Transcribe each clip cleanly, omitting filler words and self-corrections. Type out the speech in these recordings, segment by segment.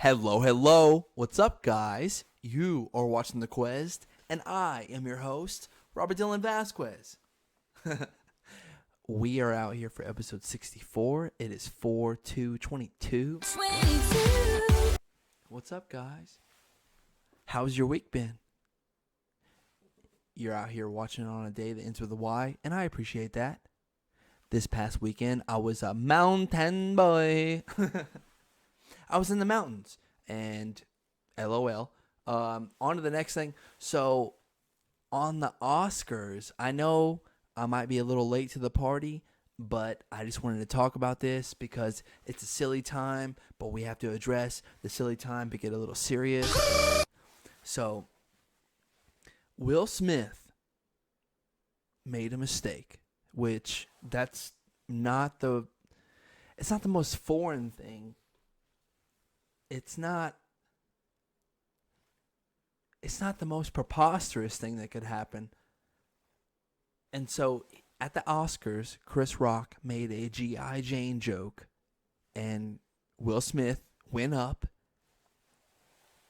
Hello, hello. What's up, guys? You are watching the Quezt, and I am your host, Robert Dylan Vasquez. We are out here for episode 64. It is 4/2/22. What's up, guys? How's your week been? You're out here watching it on a day that ends with a Y, and I appreciate that. This past weekend, I was a mountain boy. I was in the mountains, and LOL. On to the next thing. So, on the Oscars, I know I might be a little late to the party, but I just wanted to talk about this because it's a silly time, but we have to address the silly time to get a little serious. So, Will Smith made a mistake, which it's not the most foreign thing. It's not the most preposterous thing that could happen. And so at the Oscars, Chris Rock made a G.I. Jane joke, and Will Smith went up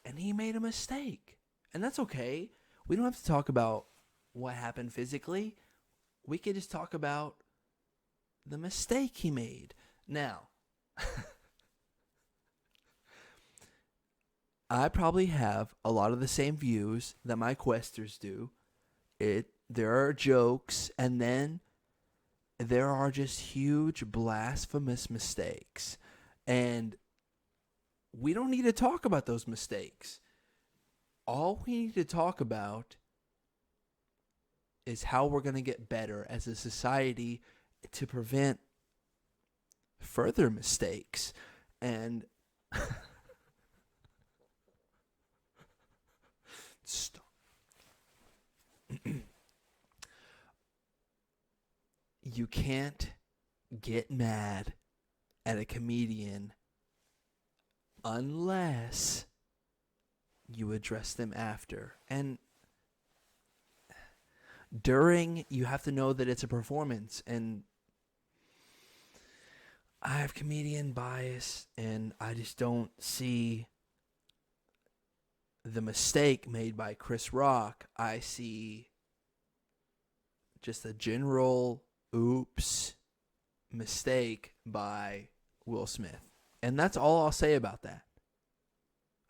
and he made a mistake. And that's okay. We don't have to talk about what happened physically. We could just talk about the mistake he made. Now, I probably have a lot of the same views that my Questers do. There are jokes, and then there are just huge blasphemous mistakes. And we don't need to talk about those mistakes. All we need to talk about is how we're going to get better as a society to prevent further mistakes. And stop. You can't get mad at a comedian unless you address them after. And during, you have to know that it's a performance. And I have comedian bias, and I just don't see the mistake made by Chris Rock. I see just a general oops mistake by Will Smith. And that's all I'll say about that.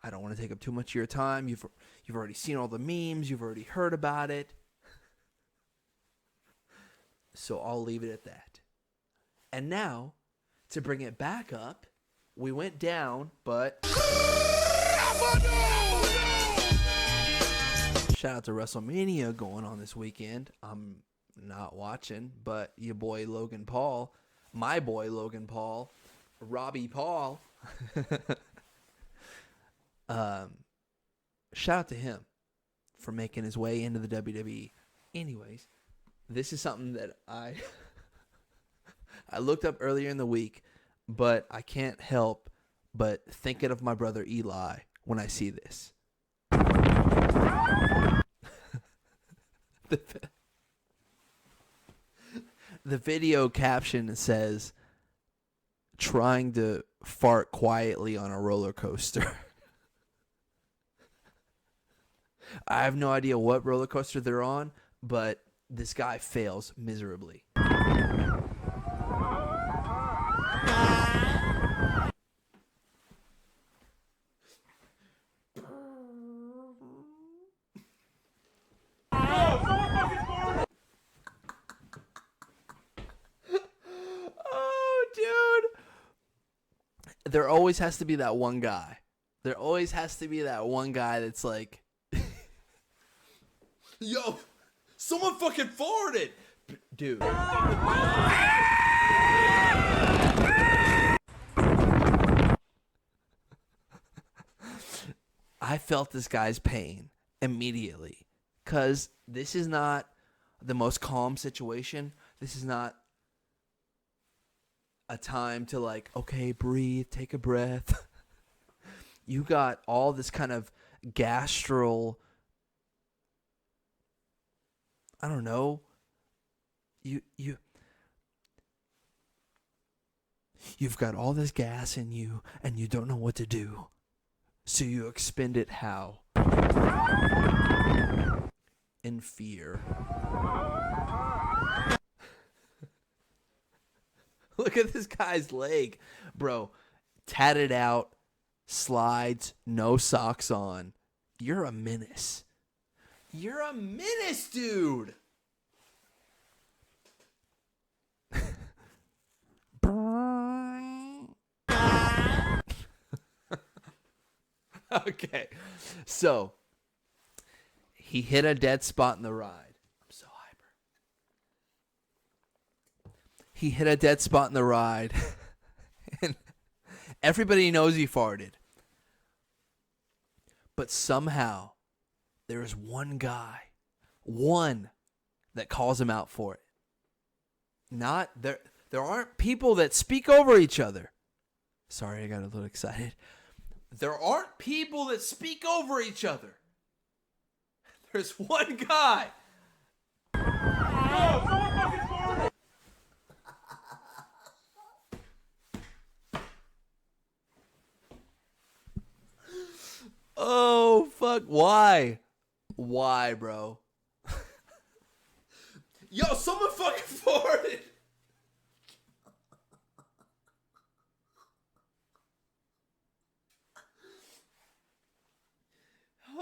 I don't want to take up too much of your time. You've already seen all the memes. You've already heard about it. So I'll leave it at that. And now, to bring it back up, we went down, but shout out to WrestleMania going on this weekend. I'm not watching, but your boy Logan Paul, my boy Logan Paul, Robbie Paul, shout out to him for making his way into the WWE. Anyways, this is something that I looked up earlier in the week, but I can't help but thinking of my brother Eli when I see this. The video caption says, "Trying to fart quietly on a roller coaster." I have no idea what roller coaster they're on, but this guy fails miserably. There always has to be that one guy. There always has to be that one guy that's like, yo, someone fucking farted. Dude. I felt this guy's pain immediately. Because this is not the most calm situation. This is not a time to like, okay, breathe, take a breath. You got all this kind of gastral, I don't know. You've got all this gas in you and you don't know what to do. So you expend it how? In fear. Look at this guy's leg. Bro, tatted out, slides, no socks on. You're a menace. You're a menace, dude. Okay. So, he hit a dead spot in the ride. I'm so hyper. He hit a dead spot in the ride. And everybody knows he farted. But somehow, there is one guy, that calls him out for it. Not there. There aren't people that speak over each other. Sorry, I got a little excited. There aren't people that speak over each other. There's one guy. Oh, someone fucking farted. Oh, fuck. Why? Why, bro? Yo, someone fucking farted.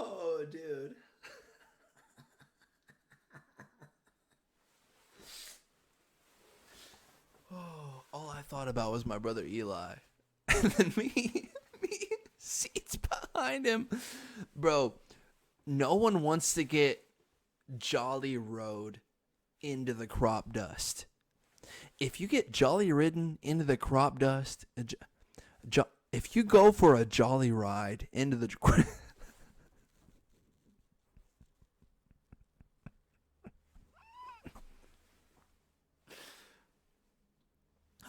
Oh, dude. Oh, all I thought about was my brother Eli. And then me seats behind him. Bro, no one wants to get jolly rode into the crop dust. If you get jolly ridden into the crop dust, if you go for a jolly ride into the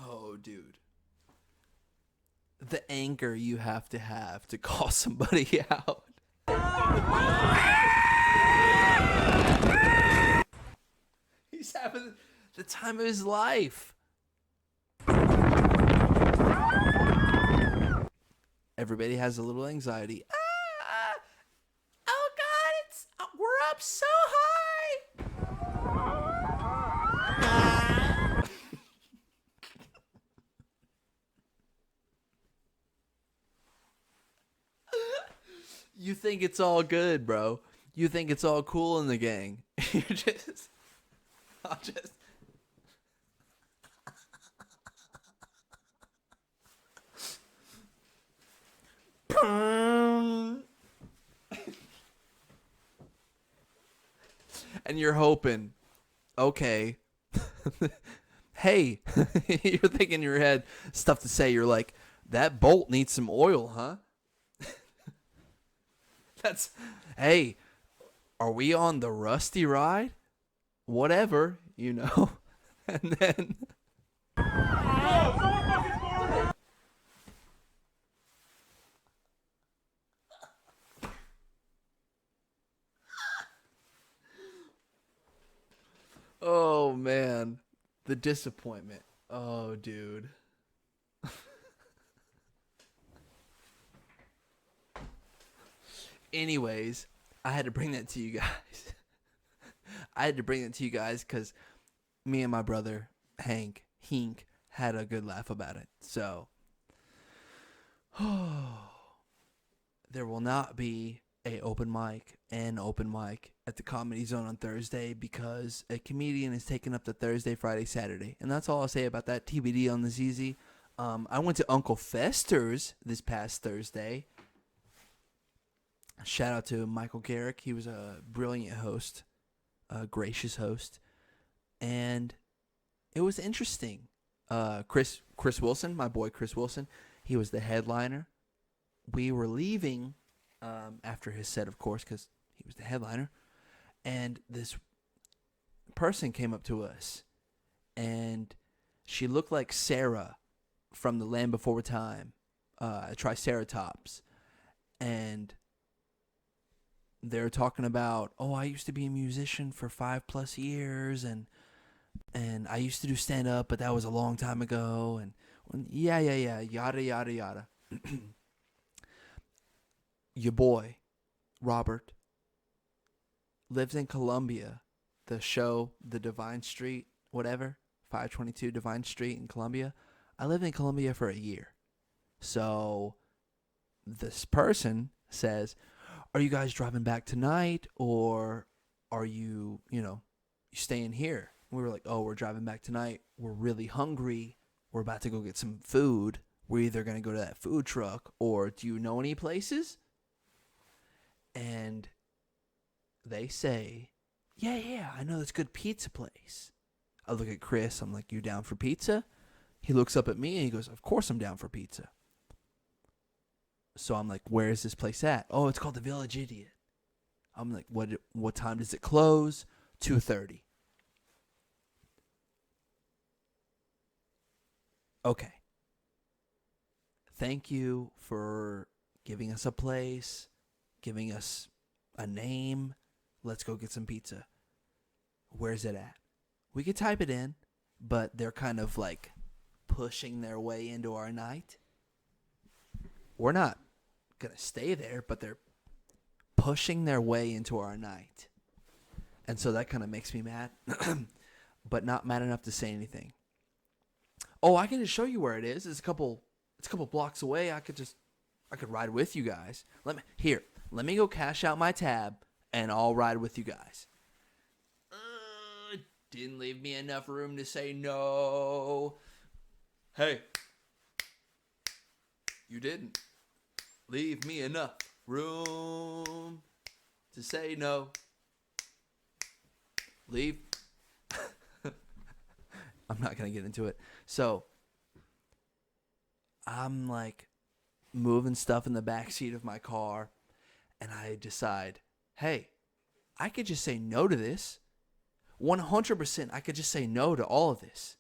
oh, dude. The anger you have to call somebody out. He's having the time of his life. Everybody has a little anxiety. Oh God, we're up so high. You think it's all good, bro. You think it's all cool in the gang. I'll just and you're hoping, okay. Hey, you're thinking in your head stuff to say. You're like, that bolt needs some oil, huh? Hey, are we on the rusty ride? Whatever, you know. And then oh, someone fucking farted. Oh man, the disappointment. Oh, dude. Anyways, I had to bring that to you guys. I had to bring it to you guys because me and my brother, Hink, had a good laugh about it. So, there will not be an open mic at the Comedy Zone on Thursday because a comedian is taking up the Thursday, Friday, Saturday. And that's all I'll say about that. TBD on the ZZ. I went to Uncle Fester's this past Thursday. Shout out to Michael Garrick. He was a brilliant host, a gracious host, and it was interesting. Chris Wilson, my boy Chris Wilson, he was the headliner. We were leaving after his set, of course, because he was the headliner, and this person came up to us, and she looked like Sarah from The Land Before Time, Triceratops, and they're talking about, oh, I used to be a musician for 5+ years, and I used to do stand-up, but that was a long time ago, and yada, yada, yada. your boy, Robert, lives in Columbia. The show, The Divine Street, whatever, 522 Divine Street in Columbia. I lived in Columbia for a year. So this person says, are you guys driving back tonight, or are you, you staying here? We were like, oh, we're driving back tonight. We're really hungry. We're about to go get some food. We're either going to go to that food truck, or do you know any places? And they say, yeah, I know this good pizza place. I look at Chris. I'm like, you down for pizza? He looks up at me and he goes, of course I'm down for pizza. So I'm like, where is this place at? Oh, it's called the Village Idiot. I'm like, what time does it close? 2:30. Okay. Thank you for giving us a place, giving us a name. Let's go get some pizza. Where's it at? We could type it in, but they're kind of like pushing their way into our night. We're not going to stay there, but they're pushing their way into our night. And so that kind of makes me mad, but not mad enough to say anything. Oh, I can just show you where it is. It's a couple blocks away. I could ride with you guys. Let me go cash out my tab and I'll ride with you guys. Didn't leave me enough room to say no. Hey, you didn't leave me enough room to say no. Leave. I'm not going to get into it. So I'm like moving stuff in the back seat of my car, and I decide, hey, I could just say no to this. 100% I could just say no to all of this.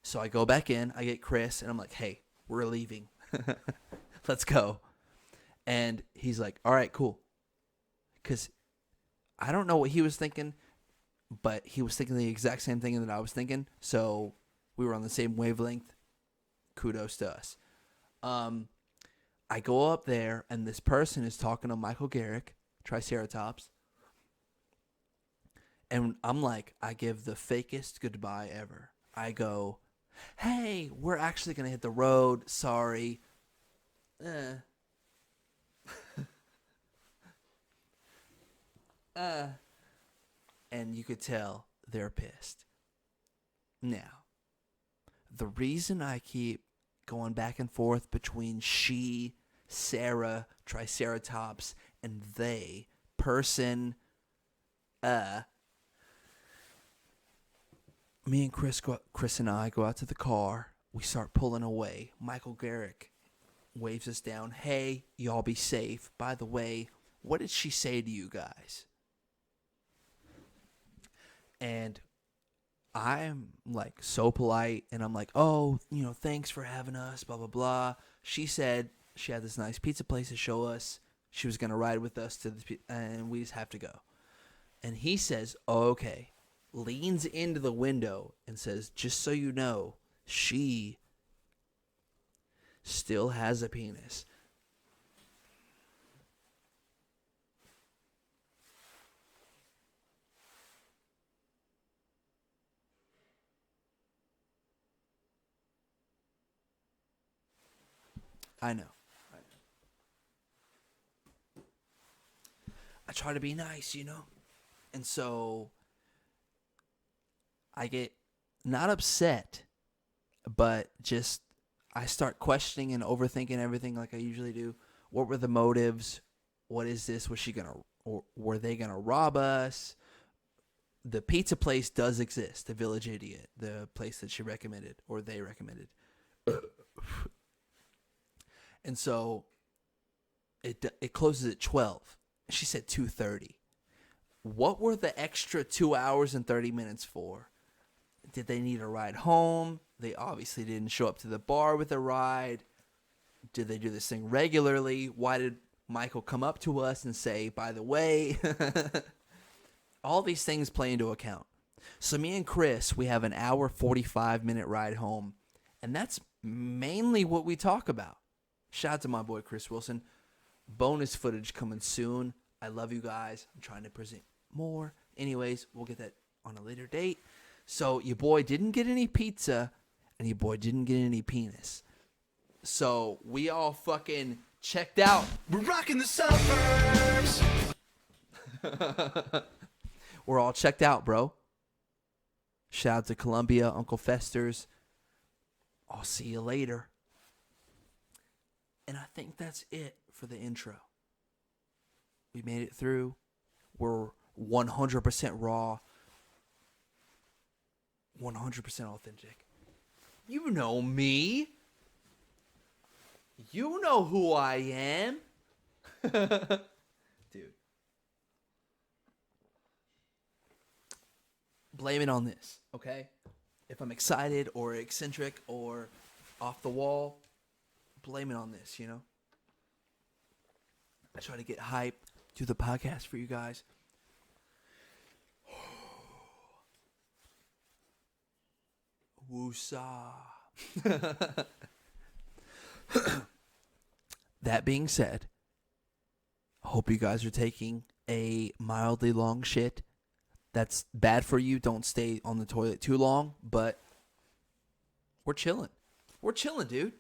So I go back in, I get Chris, and I'm like, hey, we're leaving. Let's go. And he's like, all right, cool. Because I don't know what he was thinking, but he was thinking the exact same thing that I was thinking. So we were on the same wavelength. Kudos to us. I go up there, and this person is talking to Michael Garrick, Triceratops. And I'm like, I give the fakest goodbye ever. I go, hey, we're actually going to hit the road. Sorry. And you could tell they're pissed. Now, the reason I keep going back and forth between she, Sarah, Triceratops, and they, person, me and Chris and I go out to the car. We start pulling away. Michael Garrick waves us down. Hey, y'all be safe. By the way, what did she say to you guys? And I'm like so polite, and I'm like, oh, thanks for having us, blah, blah, blah. She said she had this nice pizza place to show us. She was going to ride with us and we just have to go. And he says, oh, okay. Leans into the window and says, just so you know, she still has a penis. I know. I try to be nice, And so I get not upset, but just I start questioning and overthinking everything like I usually do. What were the motives? What is this? Were they gonna rob us? The pizza place does exist, the Village Idiot, the place that she recommended, or they recommended. And so it closes at 12. She said 2:30. What were the extra 2 hours and 30 minutes for? Did they need a ride home? They obviously didn't show up to the bar with a ride. Did they do this thing regularly? Why did Michael come up to us and say, by the way? All these things play into account. So me and Chris, we have an hour, 45-minute ride home. And that's mainly what we talk about. Shout out to my boy Chris Wilson. Bonus footage coming soon. I love you guys. I'm trying to present more. Anyways, we'll get that on a later date. So your boy didn't get any pizza, and your boy didn't get any penis. So we all fucking checked out. We're rocking the suburbs. We're all checked out, bro. Shout out to Columbia, Uncle Fester's. I'll see you later. And I think that's it for the intro. We made it through. We're 100% raw. 100% authentic. You know me. You know who I am. Dude. Blame it on this, okay? If I'm excited or eccentric or off the wall, blame it on this, you know? I try to get hype, do the podcast for you guys. Woosah. That being said, I hope you guys are taking a mildly long shit. That's bad for you. Don't stay on the toilet too long, but we're chilling. We're chilling, dude.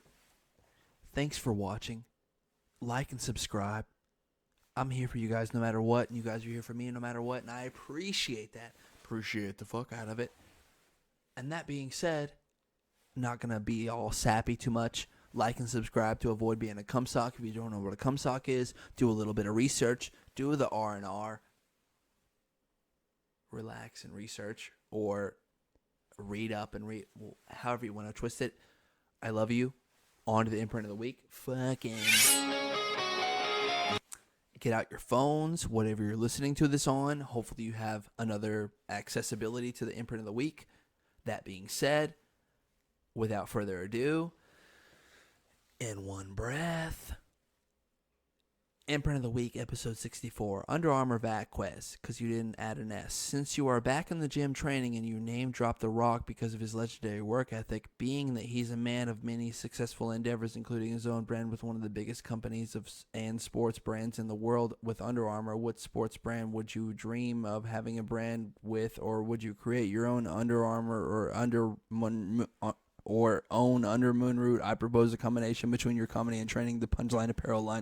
Thanks for watching. Like and subscribe. I'm here for you guys no matter what, and you guys are here for me no matter what, and I appreciate that. Appreciate the fuck out of it. And that being said, I'm not going to be all sappy too much. Like and subscribe to avoid being a cumsock. If you don't know what a cumsock is, do a little bit of research. Do the R&R. Relax and research, or read up and read, however you want to twist it. I love you. On to the imprint of the week. Fucking get out your phones, whatever you're listening to this on. Hopefully you have another accessibility to the imprint of the week. That being said, without further ado, in one breath, imprint of the week, episode 64, Under Armour Vasquez, because you didn't add an S. Since you are back in the gym training and you name dropped The Rock because of his legendary work ethic, being that he's a man of many successful endeavors, including his own brand with one of the biggest companies and sports brands in the world with Under Armour, what sports brand would you dream of having a brand with, or would you create your own Under Armour or own under MoonRoute? I propose a combination between your company and training, the Punchline apparel line.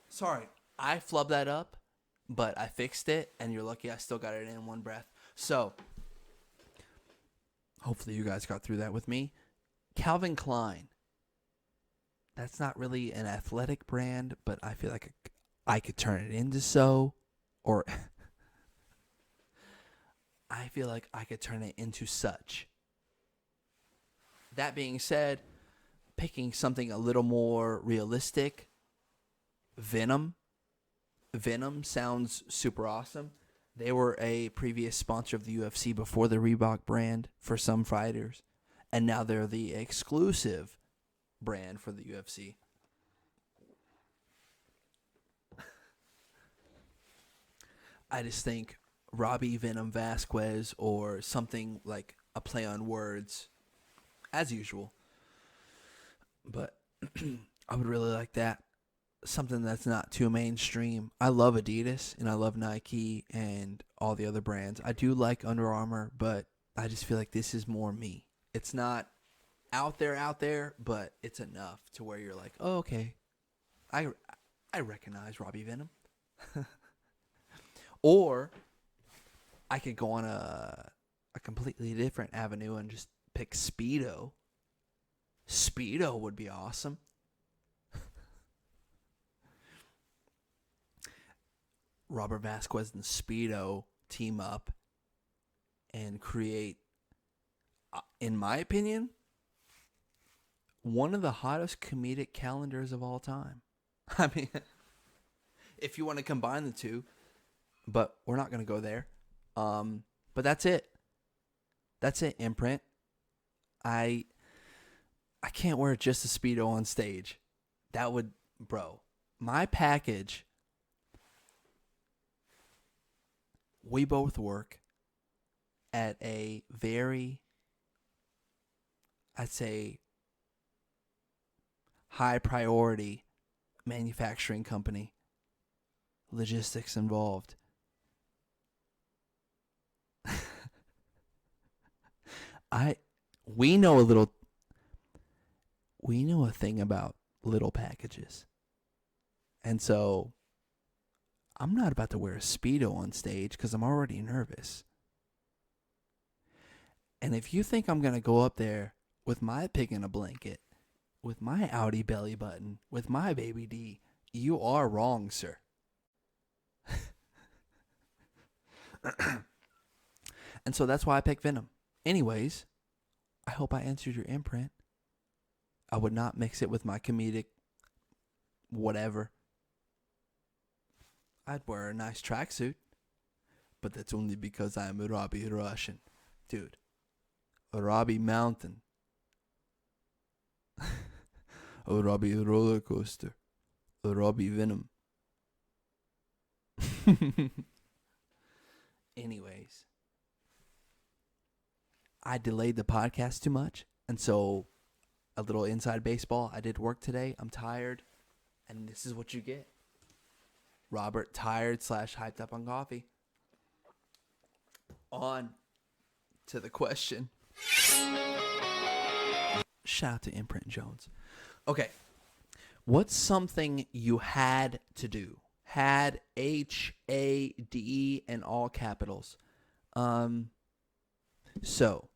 Sorry, I flubbed that up, but I fixed it, and you're lucky I still got it in one breath. So, hopefully you guys got through that with me. Calvin Klein. That's not really an athletic brand, but I feel like I could turn it into so, or I feel like I could turn it into such. That being said, picking something a little more realistic, Venum. Venum sounds super awesome. They were a previous sponsor of the UFC before the Reebok brand for some fighters, and now they're the exclusive brand for the UFC. I just think Robbie Venum Vasquez, or something like a play on words, as usual. But I would really like that. Something that's not too mainstream. I love Adidas and I love Nike and all the other brands. I do like Under Armour, but I just feel like this is more me. It's not out there, but it's enough to where you're like, oh, okay, I recognize Robbie Venum. Or I could go on a completely different avenue and just pick Speedo. Speedo would be awesome. Robert Vasquez and Speedo team up and create, in my opinion, one of the hottest comedic calendars of all time. I mean, if you want to combine the two, but we're not going to go there. But that's it. That's it, imprint. I can't wear just a Speedo on stage. That would, bro, my package. We both work at a very, I'd say, high priority manufacturing company. Logistics involved. We know a thing about little packages. And so I'm not about to wear a Speedo on stage because I'm already nervous. And if you think I'm going to go up there with my pig in a blanket, with my Audi belly button, with my baby D, you are wrong, sir. And so that's why I picked Venom. Anyways, I hope I answered your imprint. I would not mix it with my comedic whatever. I'd wear a nice tracksuit, but that's only because I'm a Robbie Russian. Dude, a Robbie Mountain. A Robbie roller coaster. A Robbie Venum. Anyways, I delayed the podcast too much, and so a little inside baseball. I did work today. I'm tired, and this is what you get. Robert tired / hyped up on coffee. On to the question. Shout out to Imprint Jones. Okay. What's something you had to do? Had, HADE, in all capitals. So,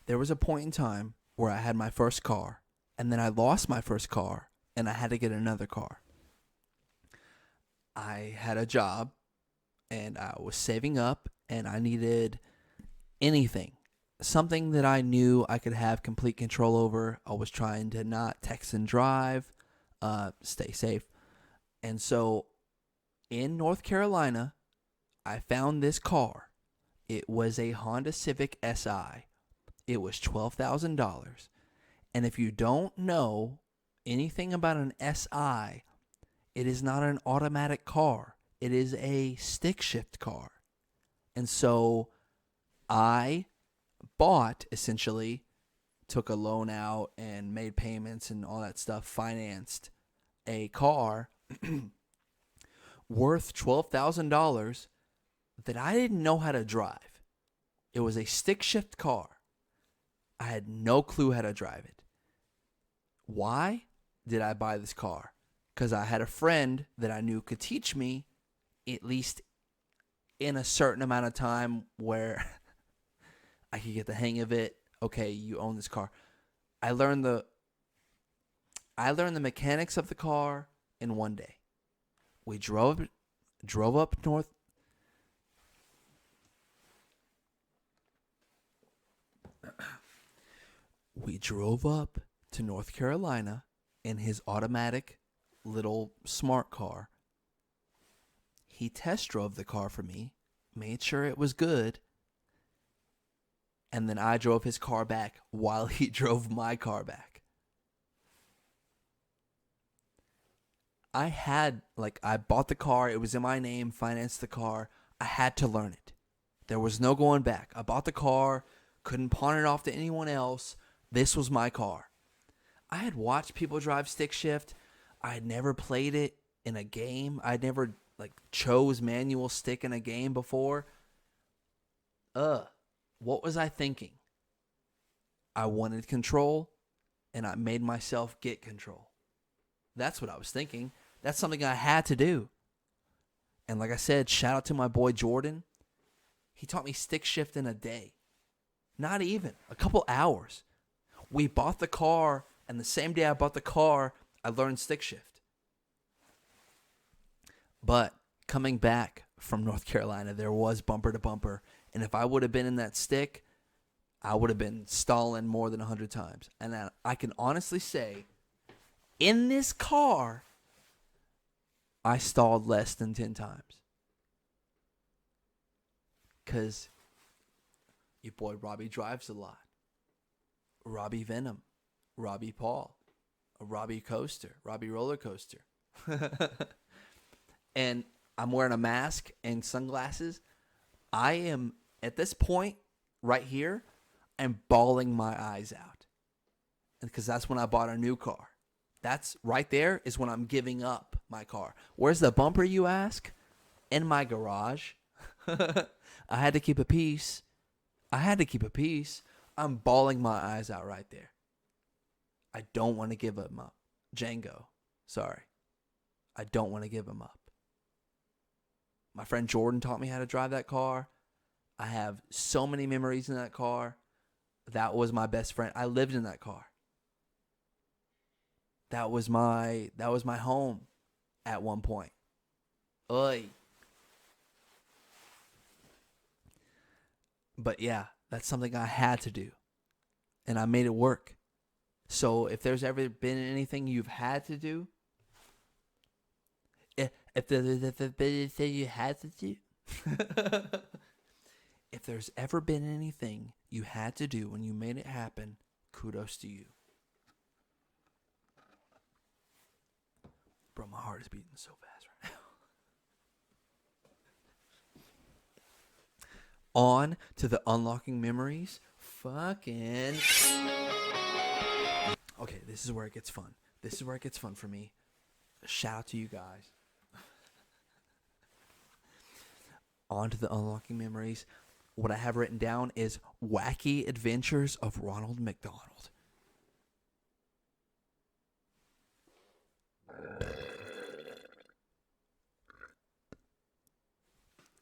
there was a point in time where I had my first car, and then I lost my first car, and I had to get another car. I had a job, and I was saving up, and I needed anything. Something that I knew I could have complete control over. I was trying to not text and drive, stay safe. And so, in North Carolina, I found this car. It was a Honda Civic Si. It was $12,000. And if you don't know anything about an Si, it is not an automatic car. It is a stick shift car. And so I bought, essentially, took a loan out and made payments and all that stuff, financed a car worth $12,000 that I didn't know how to drive. It was a stick shift car. I had no clue how to drive it. Why did I buy this car? Because I had a friend that I knew could teach me, at least in a certain amount of time where I could get the hang of it. Okay, you own this car. I learned the mechanics of the car in one day. We drove up north. We drove up to North Carolina in his automatic little smart car. He test drove the car for me, made sure it was good, and then I drove his car back while he drove my car back. I bought the car, it was in my name, financed the car. I had to learn it. There was no going back. I bought the car, couldn't pawn it off to anyone else. This was my car. I had watched people drive stick shift. I had never played it in a game. I'd never chose manual stick in a game before. What was I thinking? I wanted control, and I made myself get control. That's what I was thinking. That's something I had to do. And like I said, shout out to my boy Jordan. He taught me stick shift in a day. Not even. A couple hours. We bought the car, and the same day I bought the car, I learned stick shift. But coming back from North Carolina, there was bumper to bumper. And if I would have been in that stick, I would have been stalling more than 100 times. And I can honestly say, in this car, I stalled less than 10 times. Because your boy Robbie drives a lot. Robbie Venum, Robbie Paul, a Robbie coaster, Robbie roller coaster. And I'm wearing a mask and sunglasses. I am, at this point, right here, I'm bawling my eyes out. Because that's when I bought a new car. That's right there is when I'm giving up my car. Where's the bumper, you ask? In my garage. I had to keep a peace. I'm bawling my eyes out right there. I don't want to give him up. Django. Sorry. I don't want to give him up. My friend Jordan taught me how to drive that car. I have so many memories in that car. That was my best friend. I lived in that car. That was my home at one point. Oy. But yeah, that's something I had to do. And I made it work. So if there's ever been anything you've had to do, if there's anything you had to do, if there's ever been anything you had to do and you made it happen, kudos to you. Bro, my heart is beating so fast right now. On to the unlocking memories. Fucking. Okay, this is where it gets fun. This is where it gets fun for me. Shout out to you guys. On to the unlocking memories. What I have written down is Wacky Adventures of Ronald McDonald.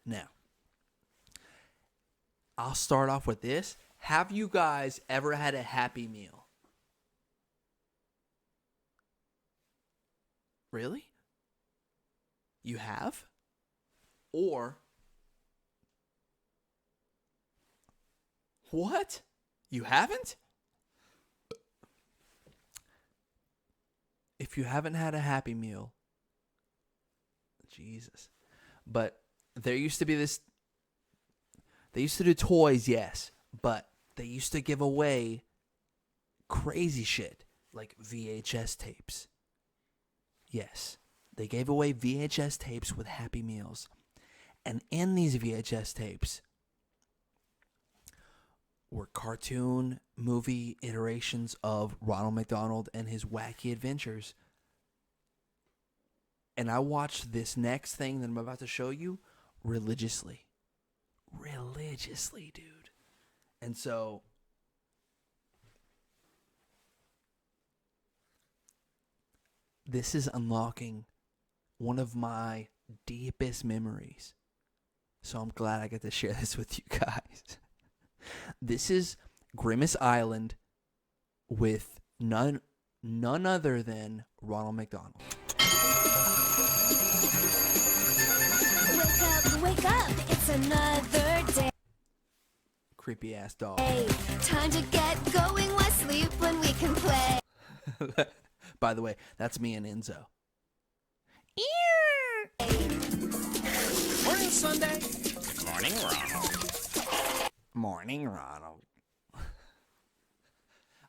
Now, I'll start off with this. Have you guys ever had a Happy Meal? Really? You have? Or what? You haven't? If you haven't had a Happy Meal, Jesus. But there used to be this, they used to do toys, yes, but they used to give away crazy shit like VHS tapes. Yes, they gave away VHS tapes with Happy Meals. And in these VHS tapes were cartoon movie iterations of Ronald McDonald and his wacky adventures. And I watched this next thing that I'm about to show you religiously. Religiously, dude. And so this is unlocking one of my deepest memories. So I'm glad I get to share this with you guys. This is Grimace Island with none other than Ronald McDonald. Wake up, it's another day. Creepy ass dog. Hey, time to get going, why sleep when we can play? By the way, that's me and Enzo. Morning, Sunday. Morning, Ronald. Morning, Ronald.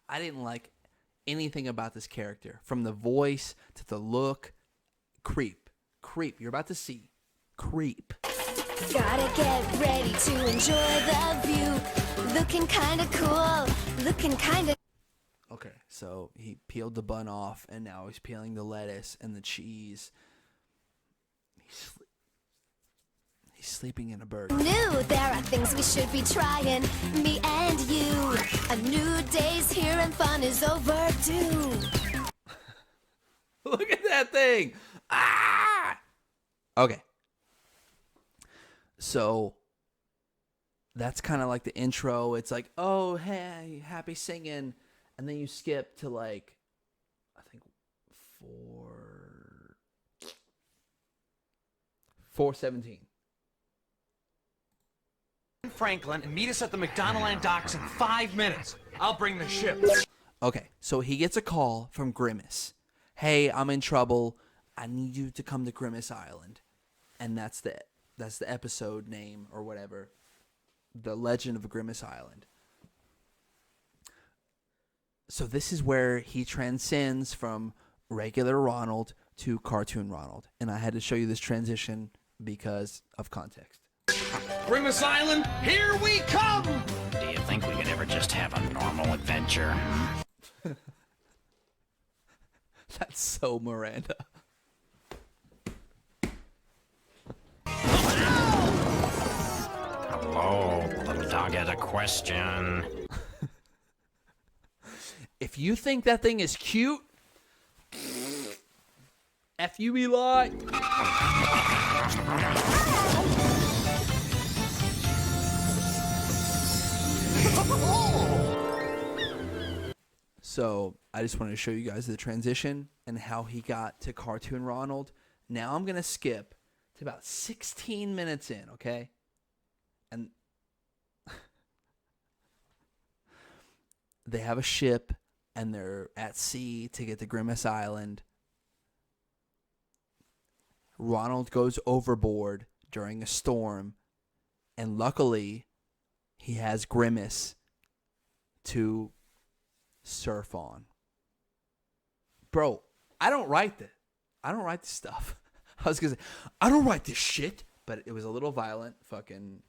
I didn't like anything about this character. From the voice to the look. Creep. You're about to see. Creep. Gotta get ready to enjoy the view. Looking kinda cool, looking kinda. Okay, so he peeled the bun off, and now he's peeling the lettuce and the cheese. He's sleeping in a burger. New, there are things we should be trying, me and you. A new day's here and fun is overdue. Look at that thing! Ah! Okay. So, that's kind of like the intro. It's like, oh, hey, happy singing. And then you skip to like, I think 4:17. Franklin and meet us at the McDonaldland docks in 5 minutes. I'll bring the ship. Okay, so he gets a call from Grimace. Hey, I'm in trouble. I need you to come to Grimace Island. And that's the episode name or whatever. The Legend of Grimace Island. So this is where he transcends from regular Ronald to cartoon Ronald. And I had to show you this transition because of context. Grimace Island, here we come! Do you think we could ever just have a normal adventure? That's so Miranda. Hello, little dog had a question. If you think that thing is cute, F you, Eli. So I just wanted to show you guys the transition and how he got to Cartoon Ronald. Now I'm going to skip to about 16 minutes in, okay? And they have a ship and they're at sea to get to Grimace Island. Ronald goes overboard during a storm, and luckily he has Grimace to surf on. Bro, I don't write this. I don't write this stuff. I was gonna say, I don't write this shit, but it was a little violent. Fucking.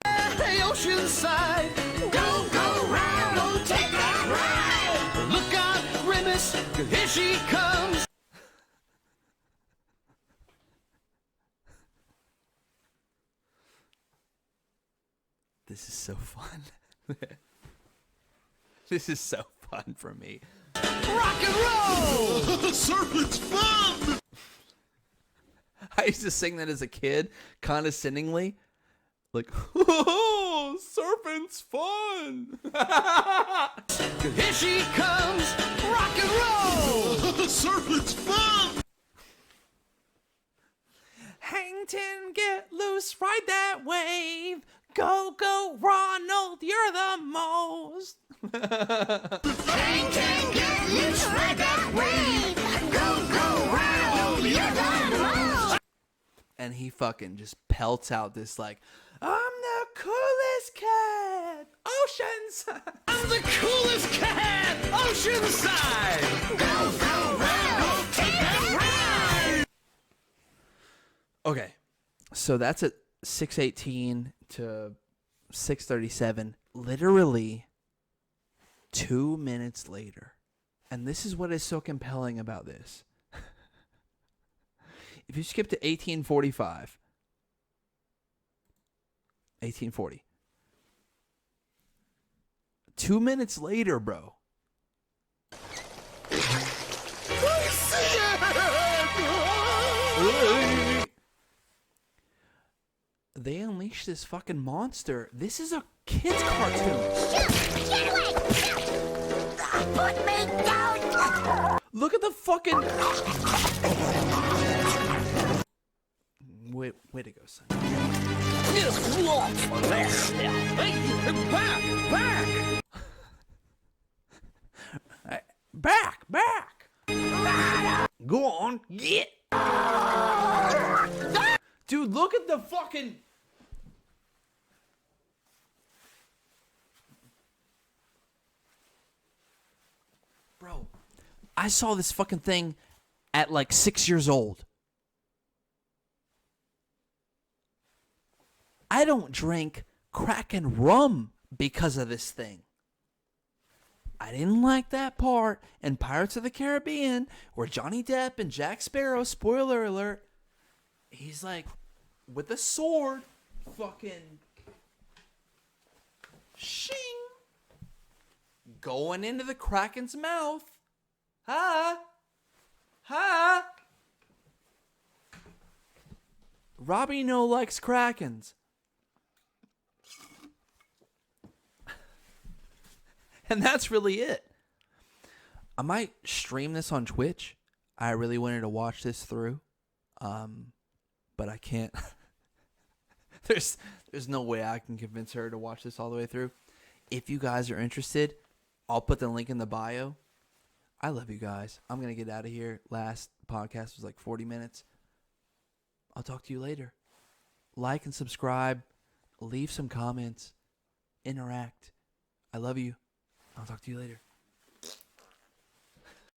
Hey, Oceanside, go, go, Ronald, take that ride. Look out, Grimace, 'cause here she comes. This is so fun. This is so fun for me. Rock and roll! Serpent's fun! I used to sing that as a kid, condescendingly. Like, oh, serpent's fun. 'Cause here she comes, rock and roll! Serpent's fun! Hang ten, get loose, ride that wave. Go, go, Ronald, you're the most. Hang ten, get loose, ride that wave. Go, go, Ronald, you're the most. And he fucking just pelts out this like, I'm the coolest cat, Oceanside. I'm the coolest cat, Oceanside! Go, go, Ronald, take that ride. Okay, so that's at 6:18 to 6:37. Literally 2 minutes later. And this is what is so compelling about this. If you skip to 18:45, 18:40. 2 minutes later, bro. They unleash this fucking monster. This is a kid's cartoon. Get away. Put me down. Look at the fucking... Way to go, son. Back! Go on, get! Dude, look at the fucking... Bro, I saw this fucking thing at like 6 years old. I don't drink crack and rum because of this thing. I didn't like that part in Pirates of the Caribbean where Johnny Depp and Jack Sparrow, spoiler alert, he's like with a sword, fucking shing, going into the Kraken's mouth. Ha! Robbie no likes Krakens. And that's really it. I might stream this on Twitch. I really wanted to watch this through. But I can't. There's no way I can convince her to watch this all the way through. If you guys are interested, I'll put the link in the bio. I love you guys. I'm going to get out of here. Last podcast was like 40 minutes. I'll talk to you later. Like and subscribe. Leave some comments. Interact. I love you. I'll talk to you later.